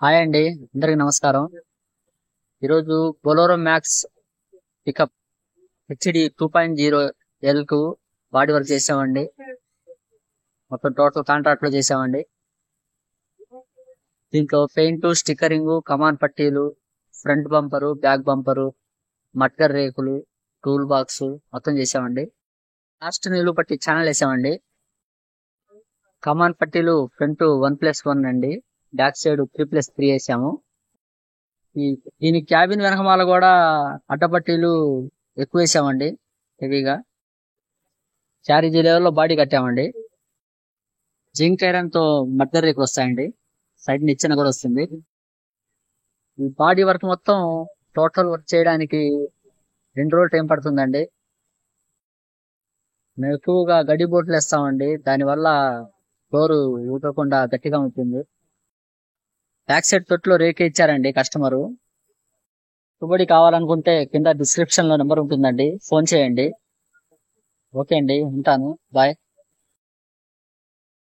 Hi అండి, అందరికి నమస్కారం. ఈరోజు Bolero Max pickup HD 2.0 L కు బాడీ వర్క్ చేసామండి. మొత్తం టోటల్ కాంట్రాక్ట్ లో చేసామండి. దీంట్లో పెయింట్, స్టిక్కరింగ్, కమాన్ పట్టీలు, ఫ్రంట్ బంపరు, బ్యాక్ బంపరు, మట్గర్ రేకులు, టూల్ బాక్స్ మొత్తం చేసామండి. లాస్ట్ నిలువు పట్టి ఛానల్ వేసామండి. కమాన్ పట్టీలు ఫ్రంట్ 1+1 అండి, బ్యాక్ సైడ్ 3+3 వేసాము. దీని క్యాబిన్ వెనకమాల కూడా అడ్డపట్టీలు ఎక్కువ వేసామండి, హెవీగా. క్యారేజీ లెవెల్లో బాడీ కట్టామండి. జింక్ ఐరన్ తో మధ్య రేకులు వస్తాయండి, సైడ్ నిచ్చెన కూడా వస్తుంది. ఈ బాడీ వర్క్ మొత్తం టోటల్ వర్క్ చేయడానికి 2 రోజులు టైం పడుతుందండి. మేము ఎక్కువగా గడి బోట్లు వేస్తామండి, దానివల్ల ఫ్లోర్ ఊగకుండా గట్టిగా ఉంటుంది. బ్యాక్ సైడ్ తొట్టులో రేకే ఇచ్చారండి కస్టమరు. పెట్టుబడి కావాలనుకుంటే కింద డిస్క్రిప్షన్ లో నెంబర్ ఉంటుందండి, ఫోన్ చేయండి. ఓకే అండి, ఉంటాను, బాయ్.